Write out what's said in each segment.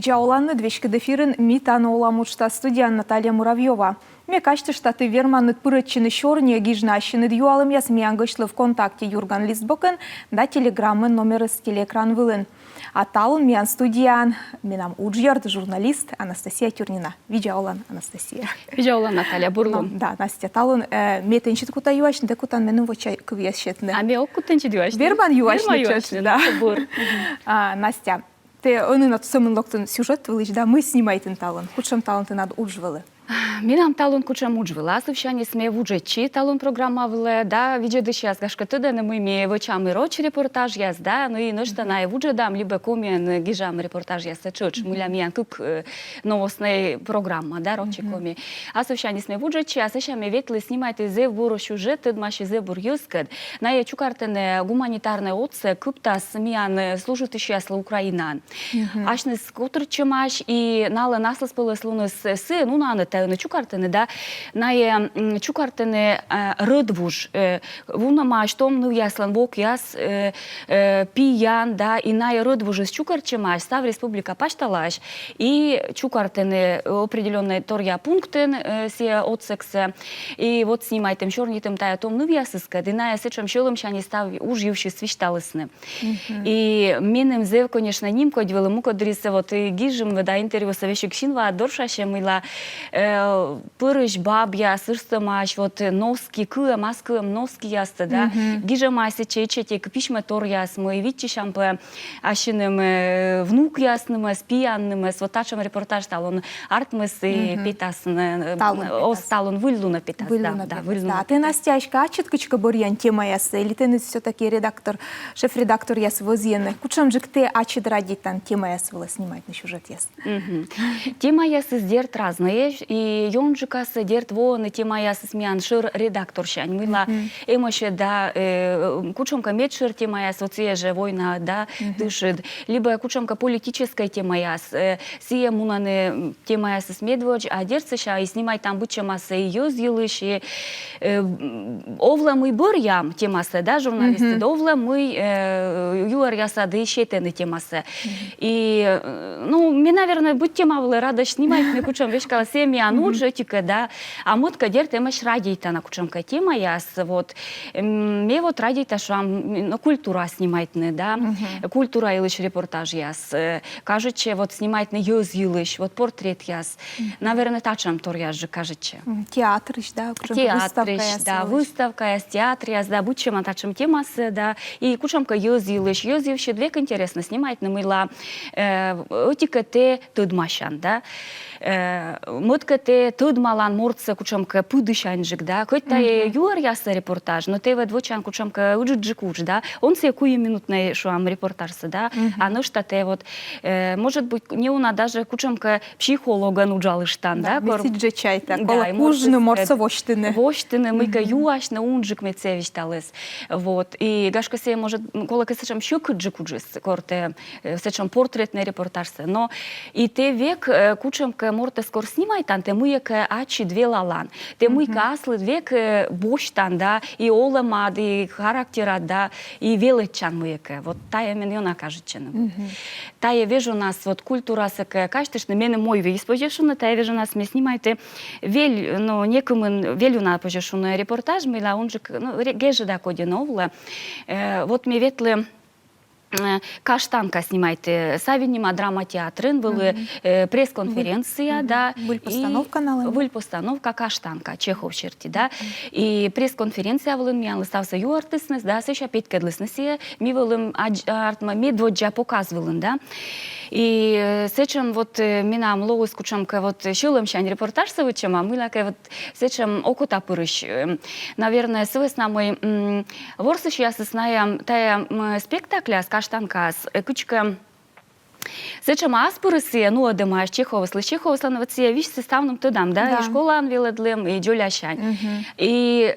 Виджауланны двечки дефирын митаны оламучта студия Наталья Муравьева. Мне кажется, что ты верман пырычины шорни гижнащины дюалым ясми ангышлы в контакте Юрган Листбокен да телеграммы номер с телеэкран вылын. А талун миан студиян минам уджьярд журналист Анастасия Тюрнина. Виджаулан Анастасия. Виджаулан Наталья Бурлун. Да, Настя талун метенчит кута юашны, да кутан мену вочай квьящетны. А мне окутанчит юашны. Верман юашны чашны, да. Настя. Те они над самым локтом сюжет вылыч, да, мы снимаем талон. Худшим таланты над уджвали. Минам талон кучам уджвала, совщание сме вуджечи талон программа вле, да, видео сейчас гашка туда на мы вочам и роч репортаж яс, да, ну и ночта на вуджедам либо комен гижам репортаж яс чуч, муля миян кук новостная программа, да, рочи коми. А совщание сме вуджечи, а совщание ветлы снимайте зе буро сюжет, дмаши зе бур юскад, на я чукартене гуманитарное отце купта смиян служит еще ясла Украинан. Ашны скутер чемаш и нала наслас полослунус с, ну на на чукартене, да, на чукартене рыдвуж, вуна маш том, ну яслан вок яс пиян, да, и на рыдвуж с чукарчемаш став республика пашталаш и чукартене определенные торья пункты се отсексе, и вот снимайтем чернитем тая том, ну ясыска, и на сечем щелом щани став уживши свишталысны. И минем зев, конечно, ним кодвелы мукодрисе, вот и гижем, да, интервью совещу кшинва, доршаше мыла, пырыш бабья, сырстамаш, вот носки, кыа, маскыам, носки ясты, да, гижамайся чечете, кпишме тор яс, мы видите шампе, ашиным внук ясным, спиянным, вот тачем репортаж талон, артмыс и питасны, осталон выльдуна питас, да, выльдуна. А ты, Настяшка, а читкочка бурьян тема ясы, или ты все-таки редактор, шеф-редактор яс возьенный, кучам же ты ачид радить там тема яс была снимать на сюжет яс? Тема ясы сдерт разные, и Йонжика сидит вон, тема я смеян шир редактор щань. Мила эмоше да кучомка медшир тема я социеже война да дышит. Либо кучомка политическая тема я сие мунаны тема я смедвоч, а дерцеша и снимай там бучема се юзилыш и овла мы бурям тема се да журналисты овла мы юар я сады щетены тема се. И ну мне наверное будь тема вла рада снимать мне кучом вешкала семья ануджетика, да, а мод кадер темаш радита на кучомка тема яс, вот, мне вот радита, что ну, культура снимает, да, культура илыш репортаж яс, кажется, вот снимает на юз илыш, вот портрет яс, наверное, тачам тор яс же кажется. Театрыш, да, театрыш, да, выставка яс, театр яс, да, будь чем тачам темас, да, и кучомка юз илыш, юз илыш двек интересно снимает, на мыла, отика те тудмашан, да, модка те тud малан мордса кучамка пудышанжик, да, хоть-то юар яса репортаж, но те двочан кучамка уджиджикуч, да, он се куе минутный шуам репортажса, да, а ну что те вот, может быть, не уна даже кучамка психолога нуджалыштан, да, месиджи чайта, кола кужны мордса воштыны. Воштыны, мыка юашны унджик мецевич талес, вот, и гашка се может, кола кесачам щукуджикуджис, корте, сечам портретный репортажса, но и те век кучамка морте скоро снимает, те мыяка ачи две лалан. Те мыйка аслы век боштан, да, и олама, и характера, да, и величан мыяка. Вот тая меньона кажется. Тая вижу нас, вот культура сака, кажется, что мене мой весь пожешуна, тая вижу нас, мы снимаете вель, но некому велю на пожешуна репортаж, мы ла он же, ну, геже да коди новла. Вот мы ветлы Каштанка снимайте, Савинима драматеатрын, была пресс-конференция, да. Выль-постановка налым. Выль-постановка Каштанка, Чехов черти, да. И пресс-конференция была, меня листался ю артистнес, да, сеща петка длиснесе, ми вылым артма медводжа показывалын, да. И сечем вот минам лоу скучамка вот щелым щань репортаж совычем, а мы лака вот сечем окута пырыш. Наверное, свойственно мой ворсыш я соснаем тая спектакля с Каштанкас, кучка сечем аспурысы, ну адемаш Чехова, Чехова становится вещь составным тудам, да, и школа анвеладлем, и джолящань. И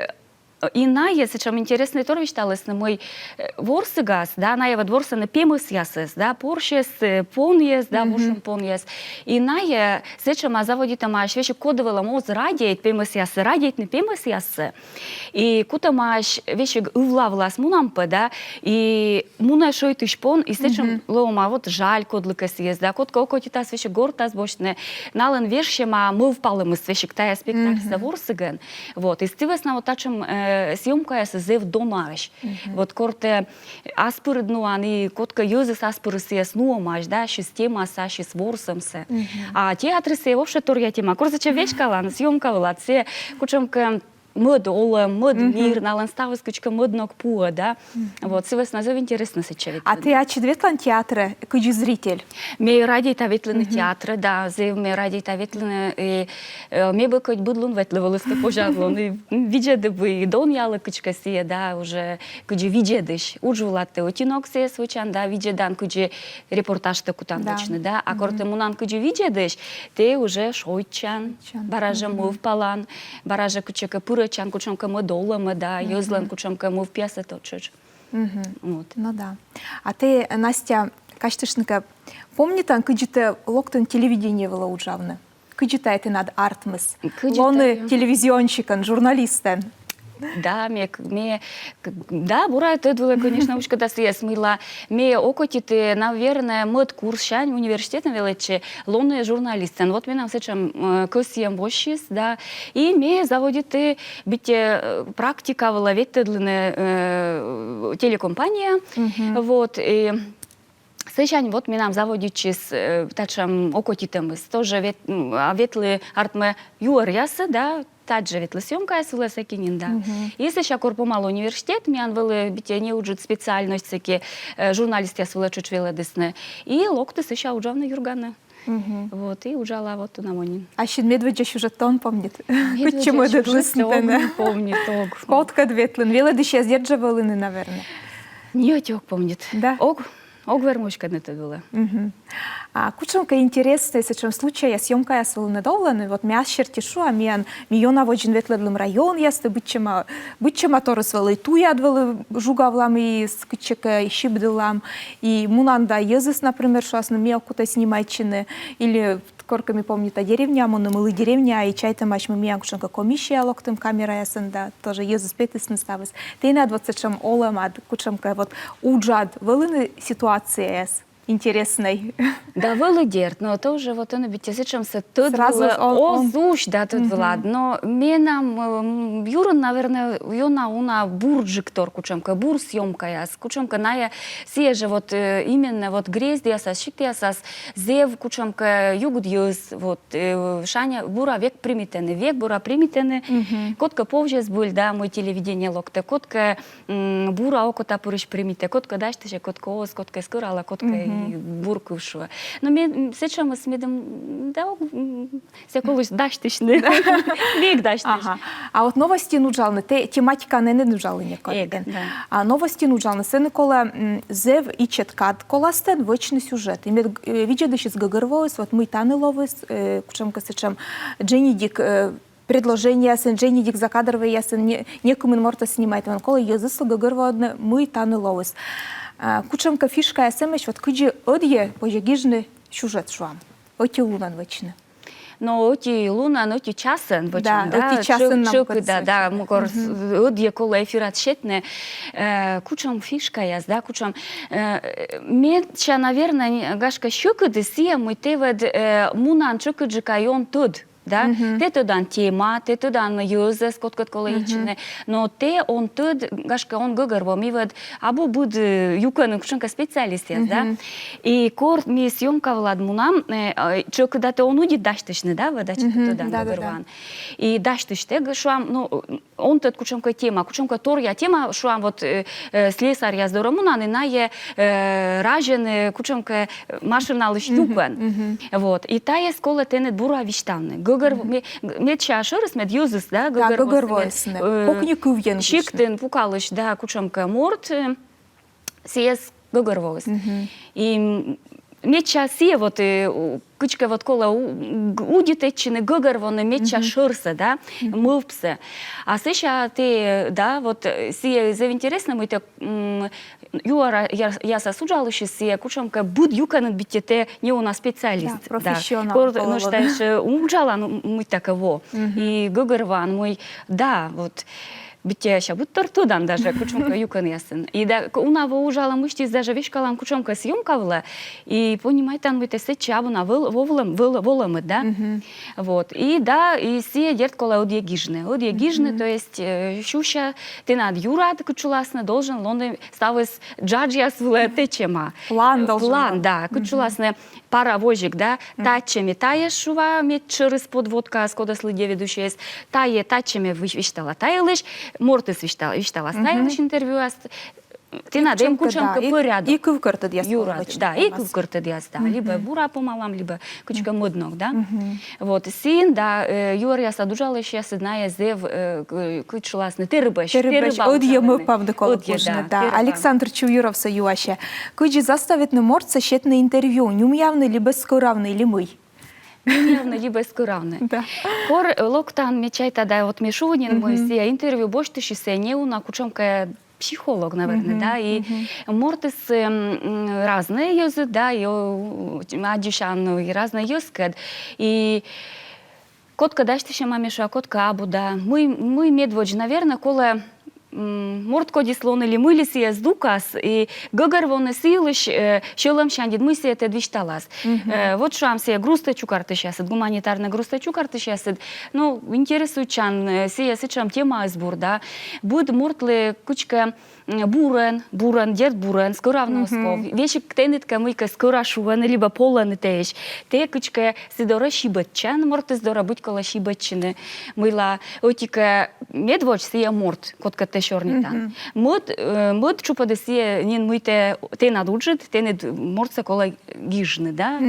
И найе, сечем интересный торвич талес на мой ворсыгас, да, найе вот ворса на пемыс ясес, да, поршес, пон ес, да, воршем пон ес. И найе, сечем а заводит амаш, вещи кодовала моз радиет пемыс ясе, радиет не пемыс ясе. И кута маш вещи увлавлас мунампе, да, и муна шойт ишпон, и сечем лома вот жаль кодлыкас ес, да, котка окотитас вещи гортас бочне, нален вершема мы впалымыс вещи ктая спектакль за ворсыген. Вот, и стивесна вот тачем съемка се зев домаш. Вот корте аспырд нуан и котка юзес аспырд се снуомаш, да, система са шис ворсом се. А театры се вообще торя тема. Корзача вечкала, съемка была, се кучемка мод ола, мод мир, налан ставас кучка моднок пуа, да. Вот, сивес назов интересно се чевит. А ты очевидно театра, кыджи зритель? Ме ради та ветлены театры, да, зев ме ради та ветлены, и ме бы хоть будлун ветлевалась ты пожадлон, и виджеды бы, и дон яла кучка сие, да, уже кыджи виджедыш, уджулат ты отинок сие свучан, да, виджедан кыджи репортаж ты кутан точно, да, а корте мунан кыджи виджедыш, ты уже шойчан, баража мов палан, баража кучка пурачан, кучомка модолама, да, юзлан кучомка мов пьеса точно. Вот. Ну да. А ты, Настя, качтышника, помните, кыджите локтон телевидение было уджавны? Кыджите это над артмыс? Лоны телевизионщикан, журналистен? Да, да, бура это было, конечно, уж когда я смыла. Ме окотите, наверное, мод курс шань университетом величе лонные журналисты. Вот мне нам сечем косием бощис, да, и ме заводите бите практика в лавете для телекомпания, вот и Сечань вот минам заводичис тачам окотитем тоже ветлы артме юаряса, да, также ветлы съемка я секинин, да. Если сейчас корпомал университет, мян вели бите не уджит специальность всякие журналисты я свела чуть вела десне, и локты сейчас уджавна юргана. Вот, и уджала вот на монин. А щит медведя уже тон помнит? Почему это не помнит. Котка дветлен, вела деща сдерживалины, наверное. Не отек помнит. Да. Огвермушка не это было. А кучемка интересно, если в чем случае я съемка я свою недовлен, вот меня щертишу, а меня наводжен ветледлым район, ясты бычема торы свели ту ядвели жугавлам и скычека и щибдылам, и мунанда езыс, например, что аз на меня куда снимайчины, или корками помнит а деревня, мы мылы деревня, и чай там аж мы меня кучемка комиссия локтем камера ясен, да, тоже езыс петыс не ставис. Ты на 20 олам, а кучемка вот уджад велины ситуации яс. Интересной. Да, велидерт, но тоже вот он ведь сечем се тут озуш, да, тут влад, но менам Юран, наверное, юна уна бурджик тор кучемка, бур съемка яс, кучемка ная сеже вот именно вот грезд ясас, шик ясас, зев кучемка югуд юз, вот шаня бура век бура примитены, котка повжес буль, да, мой телевидение локте, котка бура окота пуриш примите, котка даште же, котка оз, котка скырала, котка буркушва. Но ми сечем смедем да всяколось даштишне. Век даштиш. А от новості нуджални, тематика не нуджали ніяка. А новості нуджални, це Никола зев і четкат коластен вечний сюжет. І ми віджедиші з Гагарвоїс, от ми таниловис, кучемка сечем Дженідік предложение ясен, Дженідік закадровий ясен, некому морта снимает. Коли язисло Гагарвоїдне, ми таниловис. Кучемка фишка ясемеш, вот кыджи одье пожегижны сюжет шуам. Оти лунан вечны. Но оти лунан, оти часен вечны, да? Оти часен нам кырса. Да, мукор одье кола эфират шетне. Кучем фишка яс, да, кучем. Медча, наверное, гашка щукыды сия, мы тевед мунан чукыджи кайон туд. Да? Те тудан тема, те тудан юзес, коткот количне, но те он туд, гашка он гыгырво, ми вед, або буд юкан, кученка специалист, да? И корт ми съемка влад мунам, чо когда те он уди даштышны, да, ведачи тудан гыгырван. И даштыште, гашуам, ну, он тот кученка тема, кученка торья тема, шуам вот слесарь я здорово мунан, и нае ражен, кученка машина лишь юкан. Вот. И та есть кола тенет бура виштавны. Мед чашырыс, мед юзыс, да, Гагарвоисны. Покнику вен. Шиктен пукалыш, да, кучемка морт, сиес Гагарвоис. И Меча сие вот кычка вот кола удитеччины гыгыр воны меча шырсы, да, мывпсы. А сыща ты, да, вот сие заинтересно мы те юара я сосуджалыше сие кучомка буд юканын биттете не у нас специалист. Да, профессионал. Да. Ну что ж умджала мы таково. И гыгыр ван мой, да, вот Битя ща будь тортудан даже кучомка юкан ясын. И да унава ужала мыштиз даже вешкалам кучомка съемкавла. И понимаете, там это се чабуна воломы, да. Вот. И да, и се дерт кола одьегижне. Одьегижне, то есть щуща ты над юрат кучуласна должен лонды ставис джаджиас вла течема. План должен. План, да, кучуласна паровозик, да. Тачеми тая шува мет через подводка, скода следе ведущая. Тае тачеми виштала таялыш. Мортис виштала ставилыш интервью. Ты надо им кучомка порядок. И кывкырты дияс. Да, и кывкырты дияс, да. Либо бура помалам, либо кучка моднок, да. Вот, син, да, юрия садужала ще сиднає зев кучуласне. Ти рибаш. Од'є ми павди коло кожне, да. Александр Чуюровса юаще. Куджи заставит не морца щет на интервью. Нюм'явний, либо скоравний, ли мий. Явно либо скоравне. Да. Пор локтан мечай тогда вот мешунин мой все интервью больше тысячи се не на кучомка психолог, наверное, да, и мортис разные язы, да, и адюшан и разные языки, и котка дашь еще мамешу, а котка абу, да, мы медводж, наверное, кола морт кодислон или мылись я с дукас и гагар вон силыш щелом шандит мы се это двишталас. Вот что амсе грусты чукарты сейчас, гуманитарная грусты чукарты сейчас. Ну интересуючан се сечам тема избор, да. Буд мортлы кучка бурен, дед бурен, скоравно сков. Вещи ктенитка мыйка скора шуван либо полан теж. Те кучка сидора шибатчан, морт издора будь кола шибатчины. Мыла отика медвоч сия морт, котка те шорнитан. Мод чупаде сия нин мыйте те надуджит, те не морца кола гижны, да?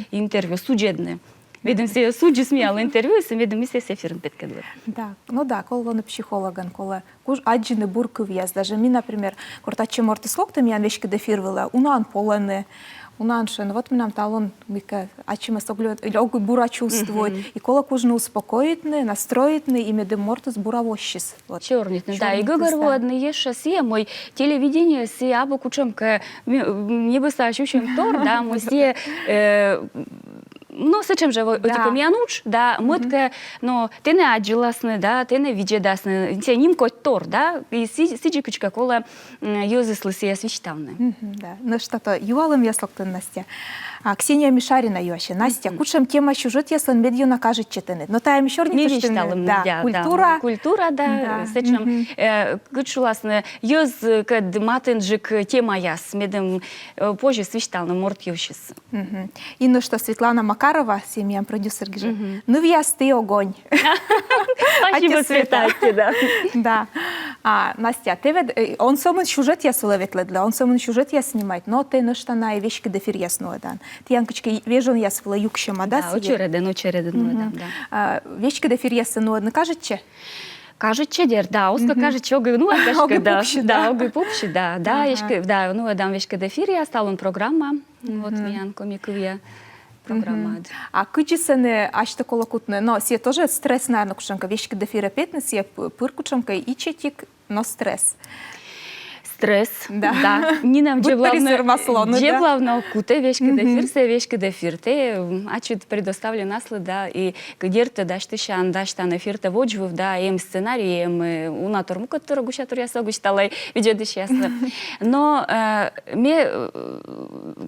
Интервью судебне. Видим се суджи сміяли інтерв'ю, і видим се сефірн підкидли. Да, ну да, коли вони психологан, коли аджі не буркив єс. Даже ми, наприклад, кортачі морти слоктам, я вещки дефірвила, унан полени, унаншен, вот нам талон, ачі ми соглюють, огу бура чувствують, і коли кожну успокоїтне, настроїтне, і меди мортис бура вощис. Чорнітне, да, і гогорводне є ще сіє, мой телевидение сіє, або кучомка, ніби сачущим тор, да, мой сіє, ну, сечем же, типу, м'януч, да, митке, ну, ти не аджиласне, да, ти не віджедасне, це німко тор, да, і сіджикочка, коли юзисли сія свічтавне. Да, ну, що то, юалим яслоктен, Настя. Ксения Мишарина юаще. Настя, кучам тема сюжет яслен медью накажет читанет. Но та мишорни читанет, да, культура. Культура, да, сечем, кучуласне, юз, кад матинджик тема яс, медем позже свічтавне, морт юшис. И ну что, Светлана Макарова, семья продюсер гижи. Ну, вяз ты огонь. Спасибо, Светлана, да. Да. Настя, ты ведь, он самый сюжет я суловетледла, он самый сюжет я снимает, но ты ну что на вещи дефир ясно дан. Ти янкочки вежон я свила юкшема, да? Да, очередно, да. Вещи дефир ясно, не кажете? Кажуть, чедер, да, оска кажуть, що ну, кашка, да, оги пупші, да, ешки, да, ну, дам вешки дефір, я стала програма, вот, м'янко, мікує програма. А кичи се не аж тако лакутне, но сие тоже стрес, наверное, кушанка, вешки дефіра петне, сие пир кушанка і четик, но стрес. Стрес, да. Ні нам где главное куте вешки дефир, те, ачут предоставлю наслед, да, и где ты дашь ты шан, дашь там эфир те воджвив, да, им сценарий, им унатор, который гущатур я согущтала, видео дешесно. Но мне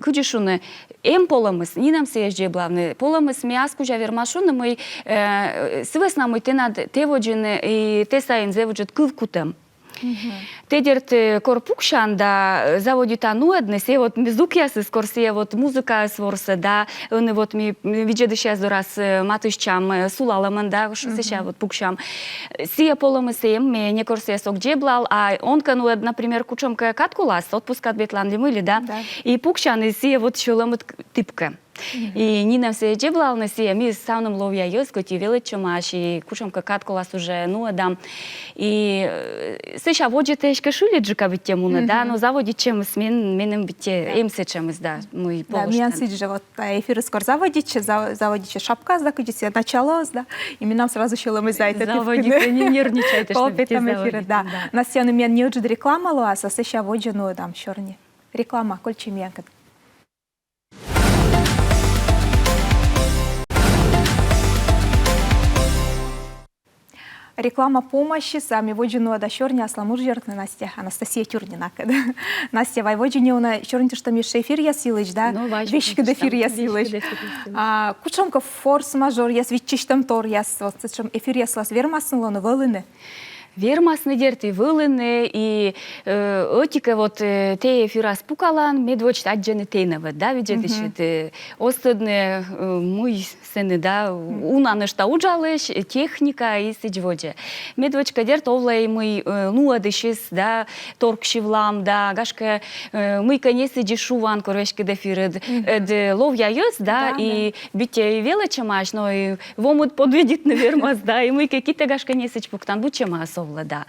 кудишуне, им поламыс, ні нам сеежде главное, поламыс мяску жавер машуны, мой свесна мой те над те воджины и те саин зеводжет кувкутем. Тедерт корпукшан, да, заводит ануэдне, се вот мизук ясы скорсе, вот музыка сворсе, да, он вот ми виджеды сейчас раз матышчам сулаламан, да, что сейчас вот пукшам. Сия поломы сеем, me не корсе сок джеблал, а он кануэд, например, кучомка каткулас, отпускат бетлан лимыли, да, и пукшан, и сия вот щеламыт типка. И Нина все джеблал на себе, мы с сауном ловя ёскоти, величомаш, и кушам какат колас уже, ну, адам. И сыша воджите ешка шули джука битте муна, да, но заводит чем с менем битте, им се чем да, мой Да, повоштан. миян сидже, вот эфир скоро заводите шапка, закудите начало, да, и нам сразу щелом из-за этого. Заводите, не нервничайте, что битте Полпитам эфир, заводите. да. Настя, ну, миян не уджит реклама луаса, сыша воджи, ну, там, щорни. Реклама, кольчи миян. Реклама помощи сами воджину да щорня асламур жертвы Настя Анастасия Тюрнина. Настя вайводжине она щорнте что мише эфир я силыч, да? Ну, важно. Вещи эфир я силыч. Кучамка форс-мажор я свитчиштам тор я вот эфир я слас вермасын лону вылыны. Вермасны дерти вылыны, и отика вот те эфирас пукалан, медвоч аджены тейнова, да, видите, остадны мой сыны, да, унаны что уджалыш, техника и сидводжи. Медвочка дерт овлай мой нуадышис, да, торкшивлам, да, гашка мой конец иди шуван, корвешки дефиред, ловья ёс, да, и бите величамаш, но и вомут подведит на вермас, да, и мой какие-то гашка несыч пуктан, бучамас. Да.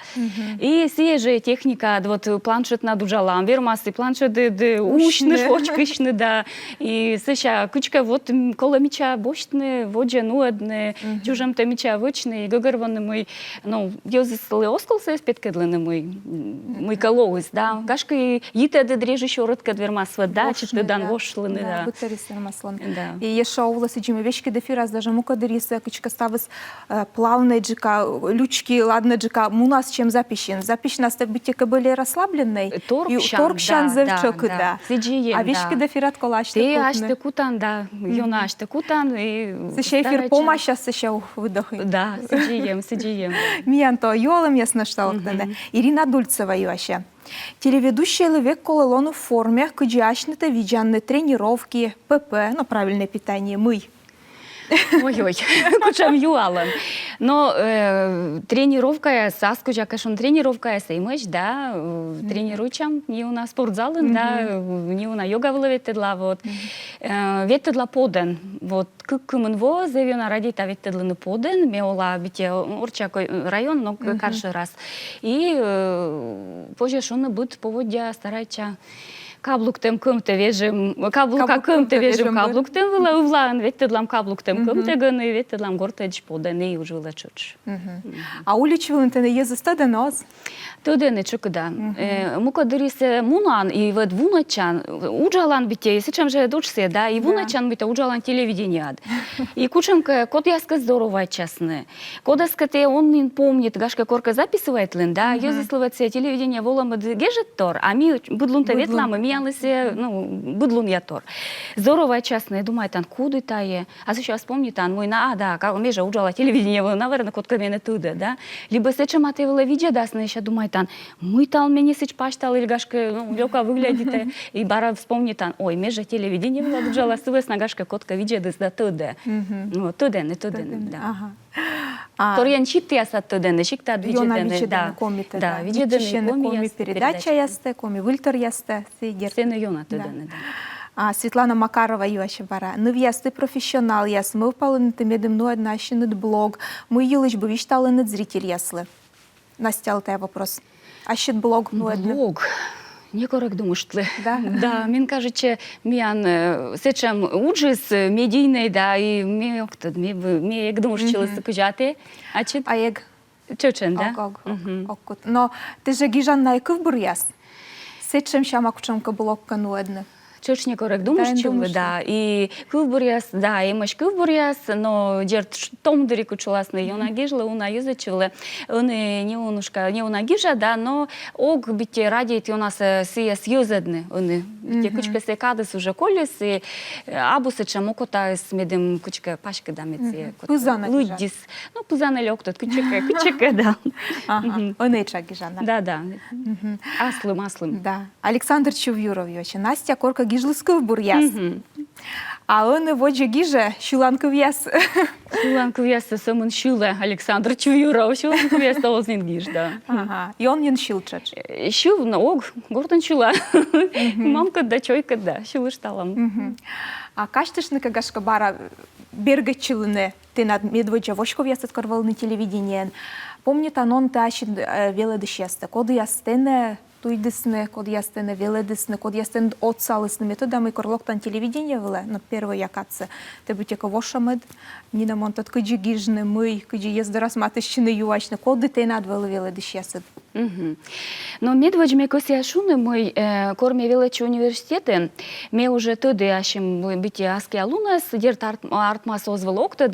И сия же техника, вот планшет над ужалам, вермасы, планшет ушны, шочкышны, да. И сыща кучка вот коло меча бощны, воджа нуадны, чужем-то меча вычны, и гогорваны мой, ну, ёзыслы осколсы спеткадланы мой колоус, да. Гашка и їте дрежи еще рыдка вермас вода, чисто дан вошлыны, да. Бутарис вермаслан. Да. И еще овласы джиме вещки дефирас, даже мука дериса, кучка ставыс плавная джика, лючки, ладно джика, у нас чем запищен? Запищен быть были расслабленной. Торкшан зевчок, да. А вещки дефират колаш. Ты аж ты кутан, да. Йона аж ты кутан. Сыща эфир помощь, а сыща выдохи. Да, сидием. Миянто йолом ясно что. Ирина Дульцева юаща. Телеведущая Левек Кололону в форме, кудяшны-то видянные тренировки, ПП, ну правильное питание, мый. Ой-ой, кучам юалан. Но тренировка я саскуча, кашон тренировка я сеймыш, да, тренируючам, не у нас спортзалын, да, не у на йога выловеттедла, вот. Веттедла поден, вот, кыккымын во, зевена радита веттедлыны поден, меола бите Орчакой район, но каршы раз. И позже шоны быт поводя старайча. Каблуктем кымте вежим, каблука кымте вежим, каблуктем вила увлан, веттедлам каблуктем кымте гыны, веттедлам гортедж поден, и уже лечуч. А уличвылын ты езы стада нос? Тудене чукда. Мука дырисе мунан и вот вуначан уджалан бите, сечем же дочсе, да, и вуначан бите уджалан телевидение. И кучемка код яска здоровая честная. Кодаска те он не помнит, гашка корка записывает лен, да, ёзисловаться телевидение волам гежет тор, а ми будлун-то ветлам, ми ялысе, ну, будлун я тор. Здоровая честная, думаю, тан куды тае, а сейчас вспомнит тан мой на, да, как межа уджала телевидение, наверное, котка мене туда, да. Либо сечем атевала видео дасна, еще думаю, тан, мой тал мене сеч паштал, или гашка, ну, лёка выглядит, и бара вспомнит тан, ой, межа телевидение была уджала, сывесна гашка котка видео дасна туда. Ну, туда, да. Торян читти яса тудене, шикта виджедене, да. Да, виджедене коми передача ясте, коми вильтер ясте, сидер. Сене йона тудене, да. Светлана Макарова юаще бара. Ну ясты профессионал яс, мы впали медем ну однащенет блог, мы елыч бы вишталы над зритель яслы. Настя, алтай вопрос. Ащет блог ну одне. Блог. Не коррект думаешь, да? Да, мне кажется, миян сечем уджис медийный, да, и мне як думаешь, чилось кujate, а чит? А як? Чучен, да? Ок. Но ты же гижан на яков буряс. Сечем щама кучамка блог кану одне. Чуч не коррект думаешь, чувы, да. И кылбуряс, да, и мыш кылбуряс, но дерт том дырику чуласны, юна гижла, уна язычевле, не унушка, не уна гижа, да, но ог бите радиет у нас сиес юзедны, те кучка секадес уже колес, и абусы чамокота с медем кучка пашка дамицы. Пузана Лудис, ну пузана лёктот, кучка, да. Онеча гижана. Да. Аслым. Да. Александр Чувюрович, Настя Корка гижлысков буряс. А он воджа гижа щуланков яс. Шуланку яса самын шуле Александр Чуюров, шуланку яса озненгиш, да. Ага. И он не шилчач. Шул, ну, гордон шула. Мамка да, чойка да, шулышталам. А каштышника гашка бара бергачилыны ты над медведя вошков ясат корвал на телевидении. Помнит анон тащит веледышеста. Коды ястене туйдысны, код ястене веледысны, код ястене отсалысны методами корлоктан телевидение веле, но первый якатся. Ты бы тека вошамед, не на монтат кыджи гижны мы, кыджи ездорас матышчины юачны, коды ты над веледышеста. Но медведь ме кося шуны мой корме величи университеты, ме уже туди ашим бити аски алунас, дерт артмас озвелокта,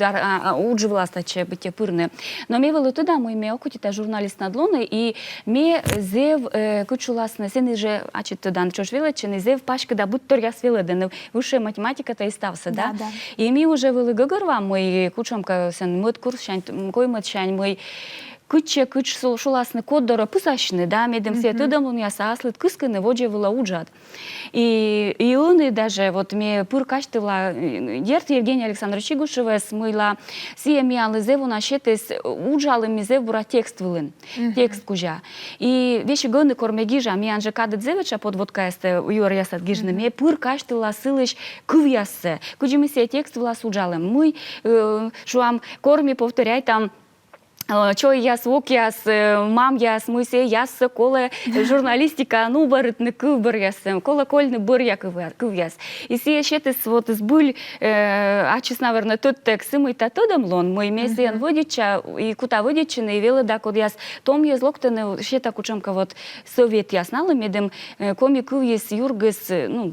удживластаче бити пырны. Но ме вело туда мой ме окутита журналист надлоны и ме зев кучуласны сен же ачит тудан чош величи не зев пашка да будто я свеледен высшая математика то и стався, да. И ми уже вели гогорва мой кучомка сен мод курс шань кой мод шань мой кыч шуласны коддора пысашны, да, медем все тудам он яса аслыт кысканы воде вела уджат. И он даже вот мне пыр каштывла дерт Евгения Александровича Гушева смыла сия миалы зеву нашетес уджалы мизев бура текст вылын, текст кужа. И вещи гоны корме гижа, ми анже кадет зевеча подводка есте юр ясат гижны, мне пыр каштывла сылыш кыв яссе, куджи мы сия текст вела суджалым. Мы шуам корме повторяй там чой яс, вок яс, мам яс, муйсе яс, коле журналистика, ну барытны кывбыр яс, коле кольны быр я кыв яс. И сие шетес вот сбыль, ачис, наверное, тот текст, мы та тодам лон, мой месян водича, и кута водичины, и вела да код яс, том яс локтаны, шета кучемка вот совет яс налы, медем коми кыв яс юргас, ну,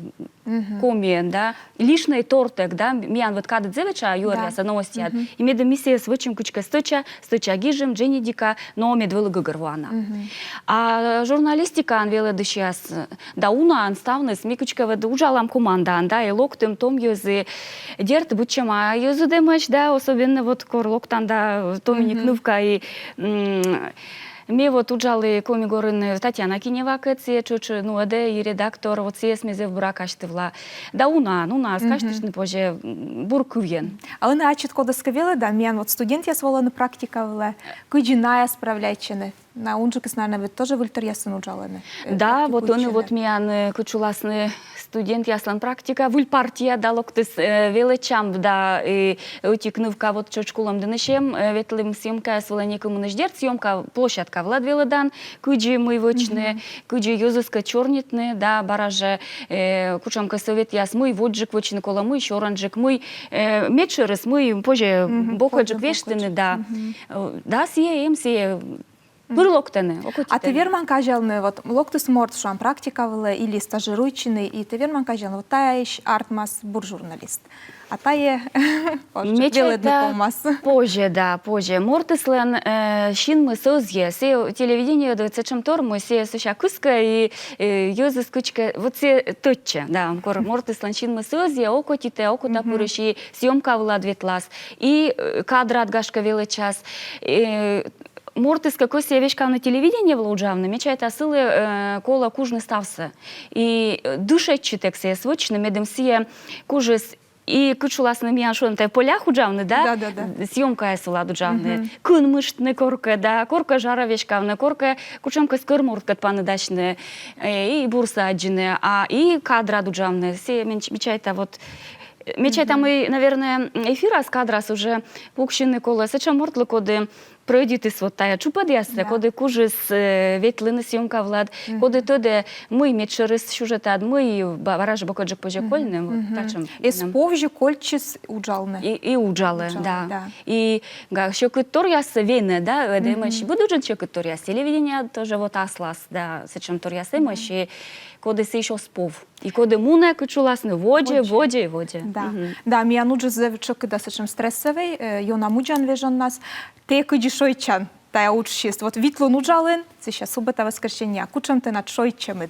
комиен, да, лишний тортек, да, миян вот кадет зевеча, юряса новостят, и медем миссия с вычем кучка сточа гижем, Дженни Дика, но медвелы гагорвана. А журналистика анвела дышяс, да уна анставны, смикучка ведь ужалам команда, да, и локтем том юзы дерт бучема, юзы демач, да, особенно вот кор локтан, да, томиник нувка и Ми вот уджали коми горин Татьяна Кинева кеці, чучу, ну, еде і редактор, от сіє смізив буракаштивла. Да уна, скажеш не поже, буркув'єн. Але на чітко доскавіли, да, м'ян, от студент я свола на практика вела, куджиная справляйчини. На унжикис, наверное, ви теж вильтор ясен уджалини? Да, вот он, вот м'ян, кучуласний студент яслан практика, вуль партія далоктис величам, да, і утікнувка, вот чочкулам денешем, ветлим сйомка свола нікому не ждерт, сйомка площадка влад веледан, куджі ми вочне, куджі юзиска чорнітне, да, бараже, кучамка совет яс, мой воджик вочне кола, мой шоранджик, мой мечерес, мой поже бокаджик вештини, да, да, сіє, Пырлоктаны. А ты верман кажалны, вот локтус морт шуан практикавала или стажируйчины, и ты верман кажалны, вот таиш артмас буржурналист. А тае веледный комас. Позже, да, позже. Мортислен шин мы созье, се телевидение до чем торму, се суша куска и юзы скучка, вот се точче, да, кор мортислен шин мы созье, окотите, окота пурыши, съемка влад ветлас, и кадра отгашка величас, Мортис какой-то вещка на телевидении в Луджавне, мечает осылы кола кужны стався. И душечи тексе свочны, медем сие кужес и кучулас на меня шо на полях уджавны, да? Да. Съемка есла уджавны. Кун мыштны корка, да, корка жара вещкавны, корка кучамка скормуртка паны дачны, и бурса аджины, а и кадра уджавны. Сие мечает вот Мечай там и, наверное, эфира с кадрас уже пукшины кола. Сеча мортлы коды пройдитис вот тая чупадясте, коды кужис ветлины съемка влад, коды тоде мы мечерис сюжетад, мы бараж бокоджик пожекольным, тачем. Из повжи кольчис уджалны. И уджалы, да. И еще куторяс вене, да, демаш буду же куторяс. Телевидение тоже вот аслас, да, сечем торяс демаш и коды се еще спов. И коды муне кучуласны воде. Да, ми ануджи завичок да сечем стресовый, йона муджан вежан нас, те куджи шойчан, тая учшист. Вот витло нуджален, це ще субота воскресенья, кучам те над шойчемид.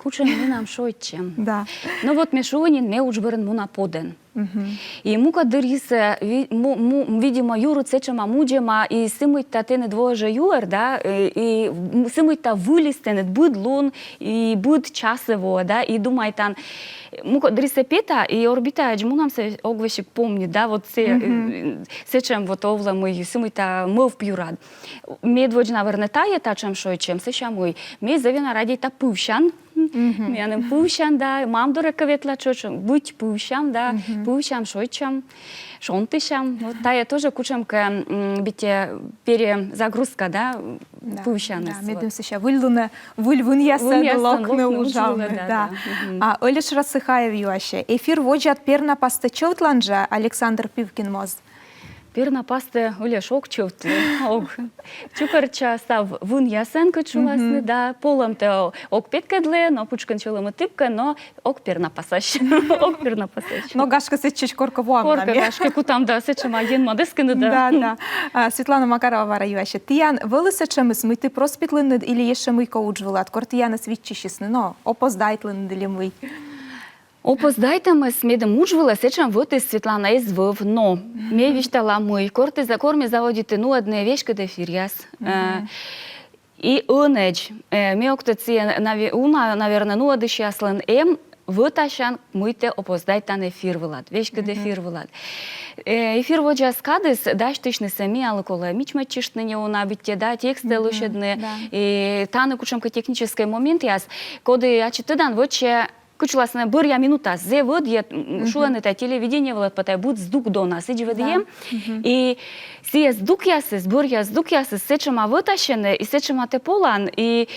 Кучен минам шойчем. Да. Ну вот мешонин ме учберен муна поден. И мука дырисе, видимо, юру цечема муджема, и сымыть-то тене двое юер, да, и сымыть-то вылистенет быдлун, и быд часово, да, и думай-тан, мука дырисе пета, и орбита, джму нам се огвещик помнит, да, вот сечем вот овла мой, сымыть-то мыв пьюрад. Ме дводжна вернетає та чем шойчем, сеща мой, ме завина раді-та пивщан, Мянем пувшам, да, мам до рекаветла чочем, будь пувшам, да, пувшам, шойчам, шонтышам. Вот та я тоже кучам к бите перезагрузка, да, пувшам. Да, медимся ще вильвун ясен локне ужавне, да. А Олеш Расыхаев юаще. Эфир воджат перна пастачевтланжа Александр Пивкин моз. Перна пасте Олеш окчевт, ог. Чукарча став вун ясенка чуласне, да, полом те ог петкедле, но пучкан чулема типка, но ог перна пасащ. Ог перна пасащ. Но гашка сечич корковуам Корка гашка кутам, да, сечем аген мадескене, Да, да. да. Светлана Макарова вара юаще. Тиян вилися чимось мити проспітлини, или є ще мийко уджвилат? Кортияна свідчищісне, но опоздайтлини ділі мий. Опоздайте ми смідем учвила, сечем вот из Светлана из вов, но ме виштала мой, корти за корми заводите, ну, одне вещка де фиряс. И онеч, ме октоция, уна, наверное, ну, одещаслен вытащан мыйте опоздайте на эфир вылад, вещка де эфир вылад. Эфир вот час кадыс, даш тышны сами, але кола мичма чиштны не уна битте, да, тексты лушедны, и таны кучемка технический момент яс, коды ачитыдан воче Кучуласна бырья минута, зе вот я шулан это телевидение вот потай будет сдук до нас, иди ведем, и сие сдук ясес, бырья сдук ясес, сечема вытащены, и сечема те полан, и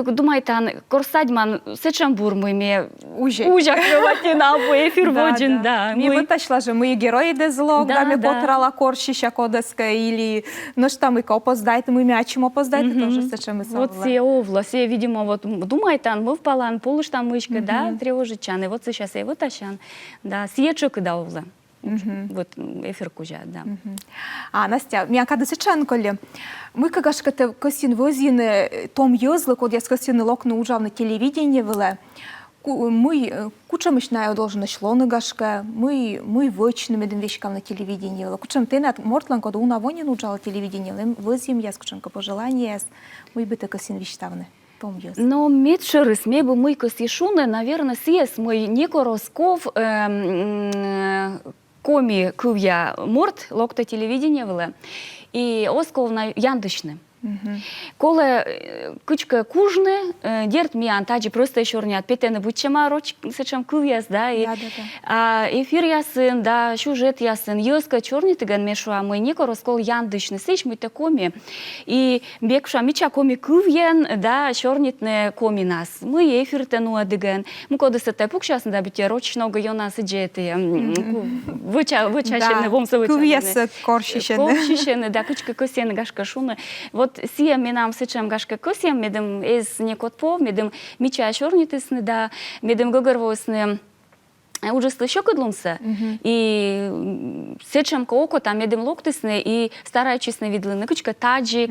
думай тан корсадьман сечем бурмы ме ужак кроватина по эфир воджин, да. Ми вытащила же мы герои де злог, да, ми потрала корщища кодеска, или ну что мы опоздайте, мы мячим опоздайте, тоже сечем и совла. Вот сие овла, сие, видимо, вот думай тан, мы в палан, полуш там мышка, да, тревожичан, и вот сейчас я вытащан, да, сие чук да овла. Вот эфир кужа, да. А Настя, м'яка десеченколі. Ми кагашкате косін возіне том йозли, код я скосіни локну ужав на телевидении веле. Ми кучамиш на одолжено шлони гашке, ми вични меден вещкам на телевидении веле. Кучам ти на мортлан, код уна вонін ужала телевидении веле, возім я скучанка пожелання яс, ми бите косін віштавне. Но медшерыс, мебы мы косишуны, наверное, съест мой некоросков, коми кувья морт, локта телевидения вела, и осков на яндышны. Коле кучка кужны, дерт миян, таджи просто еще не отпетены будчема роч, сечем кувьяс, да, и эфир ясын, да, сюжет ясын, йоска черный тыган мешуа, мой некороскол яндышны, сечь мы коми, и бекша мича коми кувьен, да, чернитне коми нас, мы эфир тенуа дыган, мы коды сетэ пукшасын, да, бите роч много йона сиджеты, вычащены, вомса вычащены. Кувьяс корщищены. Корщищены, да, кучка косены, гашка шуны, вот сия минам сечем гашка косем, медем из некотпов, медем мича чернитысны, да, медем гогорвосны, уже слышу кудлумса, и сечем коко там медем локтысны, и стараючись на видлины, кучка таджи,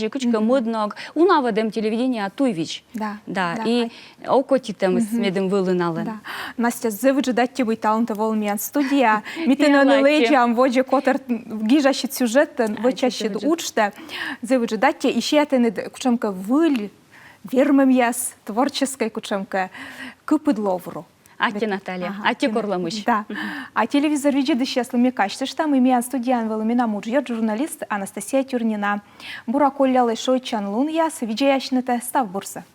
кучка модног, унавадем телевидение атуйвич. Да, и окотитем с медем вылыналы. Да. Настя, завжди дати ви таланта волміан студія. Мітино не леджам, воджі котер гіжащит сюжет, вочащит учте. Завжди дати, і ще те не кучемка виль, вірмем яс, творческая кучемка, купидловру. Ати Наталья, ати Корламыш. Да. А телевизор видит сейчас ламекачты, что мы имеем студиян веломина муджьет журналист Анастасия Тюрнина. Бураколля лешой чан лун яс, видящнете став бурса.